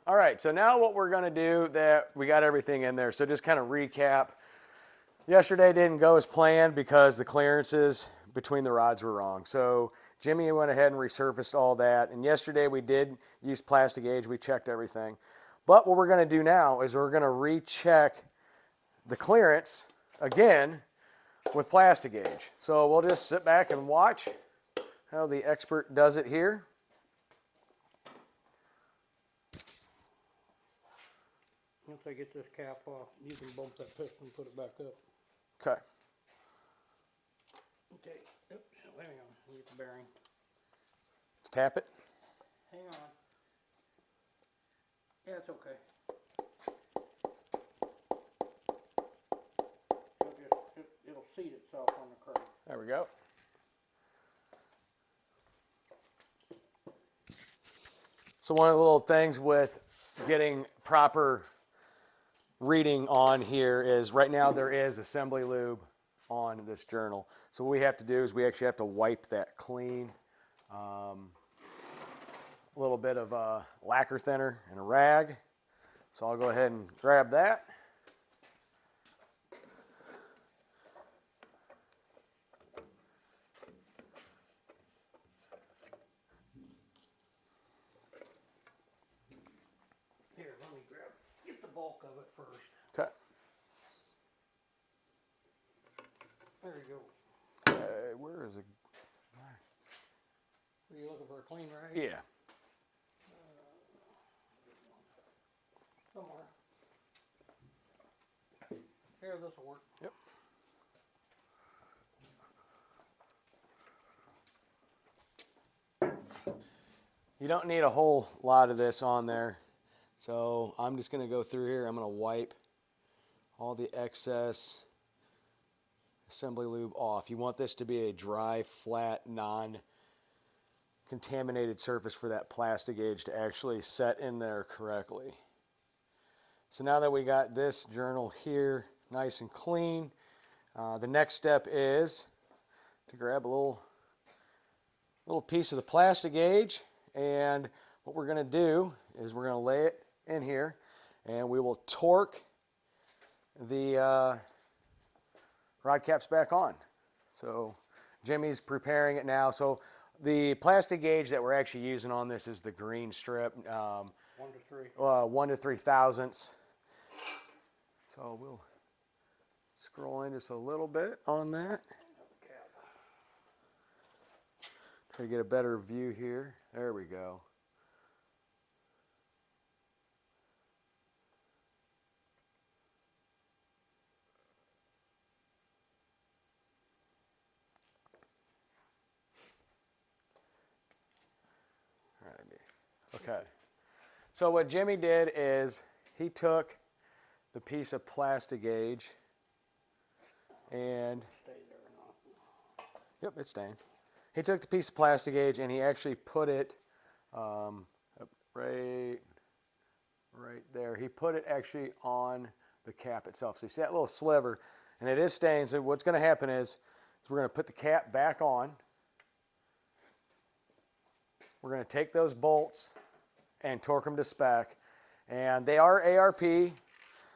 All right, so now what we're gonna do, that we got everything in there, so just kind of recap. Yesterday didn't go as planned because the clearances between the rods were wrong. So Jimmy went ahead and resurfaced all that. And yesterday we did use Plastigage. We checked everything. But what we're going to do now is we're going to recheck the clearance again with Plastigage. So we'll just sit back and watch how the expert does it here. Once I get this cap off, you can bump that piston and put it back up. Okay. Okay, oops, hang on, get the bearing. Tap it. Hang on. Yeah, it's okay. It'll seat itself on the crank. There we go. So one of the little things with getting proper reading on here is right now there is assembly lube on this journal. So what we have to do is we actually have to wipe that clean. A little bit of lacquer thinner and a rag. So I'll go ahead and grab that. Here, let me get the bulk of it first. Okay. There you go. Where is it? Are you looking for a clean rag? Yeah. Somewhere. Here, this will work. Yep. You don't need a whole lot of this on there. So I'm just going to go through here. I'm going to wipe all the excess assembly lube off. You want this to be a dry, flat, non-contaminated surface for that Plastigage to actually set in there correctly. So now that we got this journal here nice and clean, the next step is to grab a little piece of the Plastigage, and what we're going to do is we're going to lay it in here, and we will torque the rod caps back on. So Jimmy's preparing it now. So the Plastigage that we're actually using on this is the green strip. 1 to 3. 1 to 3 thousandths. So we'll scroll in just a little bit on that. Try to get a better view here. There we go. Okay. So what Jimmy did is he took the piece of Plastigage and Stay there or not. yep, it's staying. He took the piece of Plastigage and he actually put it right there. He put it actually on the cap itself. So you see that little sliver, and it is staying. So what's going to happen is we're going to put the cap back on. We're going to take those bolts and torque them to spec, and they are ARP.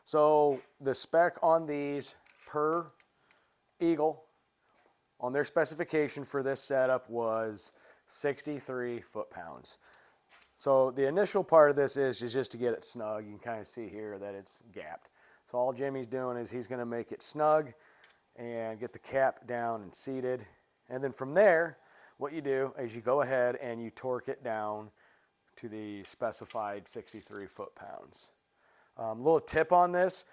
So the spec on these per Eagle on their specification for this setup was 63 foot-pounds. So the initial part of this is just to get it snug. You can kind of see here that it's gapped. So all Jimmy's doing is he's going to make it snug and get the cap down and seated. And then from there, what you do is you go ahead and you torque it down to the specified 63 foot-pounds. Little tip on this,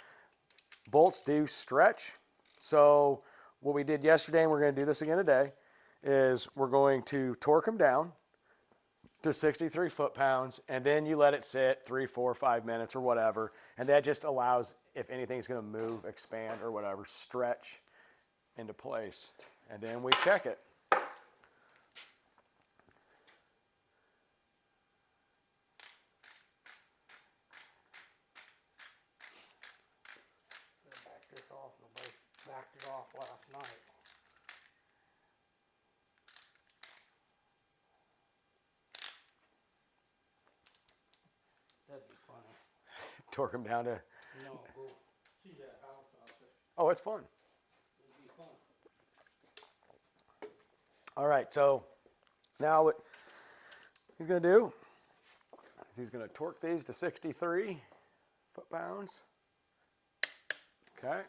bolts do stretch. So what we did yesterday, and we're going to do this again today, is we're going to torque them down to 63 foot-pounds, and then you let it sit 3, 4, 5 minutes or whatever, and that just allows, if anything's going to move, expand or whatever, stretch into place. And then we check it. Back this off. Nobody backed it off last night. That'd be funny. Torque them down to, No, go see that house out there. oh, it's fun. It'd be fun. All right, so now what he's going to do is he's going to torque these to 63 foot-pounds. Okay.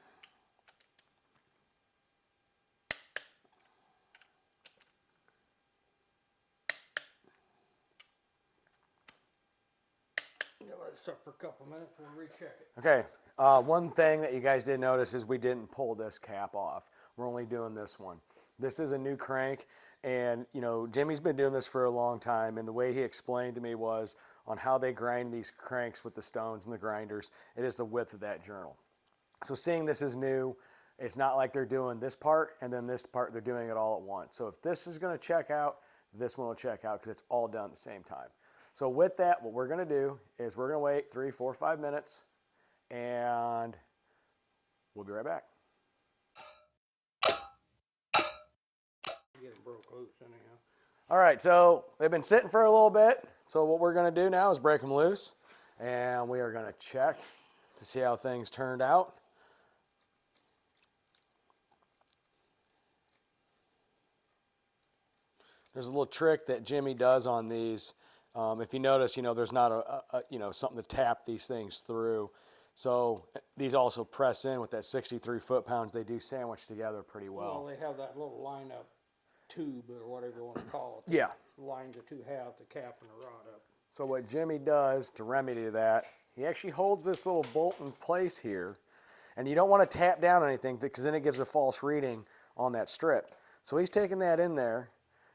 Yeah, let it sit for a couple minutes, we'll recheck it. Okay, one thing that you guys did notice is we didn't pull this cap off. We're only doing this one. This is a new crank, and you know, Jimmy's been doing this for a long time, and the way he explained to me was on how they grind these cranks with the stones and the grinders, it is the width of that journal. So seeing this is new, it's not like they're doing this part and then this part, they're doing it all at once. So if this is gonna check out, this one will check out because it's all done at the same time. So with that, what we're gonna do is we're gonna wait 3, 4, 5 minutes and we'll be right back. Get them broke loose anyhow. All right, so they've been sitting for a little bit. So what we're gonna do now is break them loose and we are gonna check to see how things turned out. There's a little trick that Jimmy does on these. If you notice, you know, there's not something to tap these things through. So these also press in with that 63 foot-pounds. They do sandwich together pretty Well, well. they have that little line-up tube or whatever you want to call it. Yeah. Lines the two halves, the cap and the rod up. So what Jimmy does to remedy that, he actually holds this little bolt in place here. And you don't want to tap down anything because then it gives a false reading on that strip. So he's taking that in there.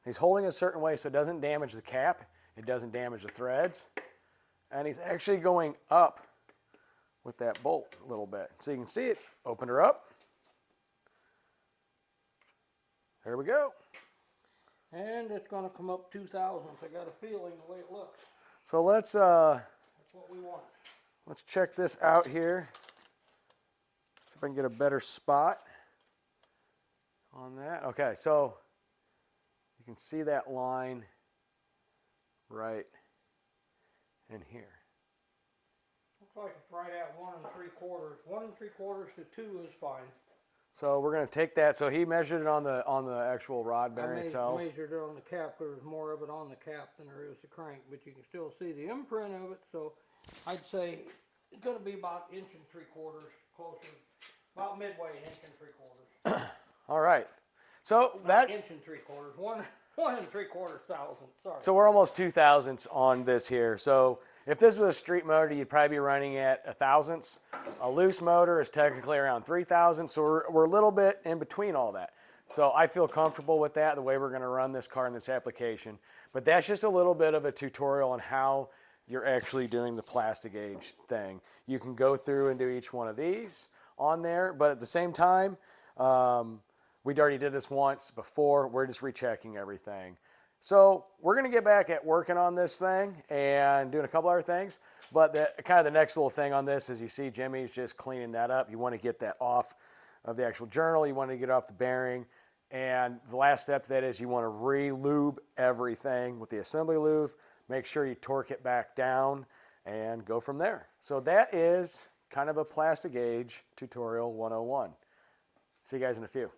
He's holding it a certain way so it doesn't damage the cap, it doesn't damage the threads, and he's actually going up with that bolt a little bit. So you can see it, open her up. There we go. And it's gonna come up 2 thousandths. I got a feeling the way it looks. So let's That's what we want. let's check this out here. See if I can get a better spot on that. Okay, so you can see that line right in here. Looks like it's right at 1 3/4. 1 3/4 to 2 is fine. So we're going to take that. So he measured it on the actual rod bearing I itself. measured it on the cap. There's more of it on the cap than there is the crank, but you can still see the imprint of it. So I'd say it's going to be about 1 3/4, closer, about midway 1 3/4. All right. So that 1 3/4, 1 3/4 thousandths. Sorry. so we're almost 2 thousandths on this here. So if this was a street motor, you'd probably be running at 1 thousandths. A loose motor is technically around 3 thousandths. So we're a little bit in between all that. So I feel comfortable with that, the way we're going to run this car in this application. But that's just a little bit of a tutorial on how you're actually doing the Plastigage thing. You can go through and do each one of these on there, but at the same time, we'd already did this once before. We're just rechecking everything. So we're going to get back at working on this thing and doing a couple other things. But kind of the next little thing on this is you see Jimmy's just cleaning that up. You want to get that off of the actual journal. You want to get off the bearing. And the last step to that is you want to re-lube everything with the assembly lube. Make sure you torque it back down and go from there. So that is kind of a Plastigage tutorial 101. See you guys in a few.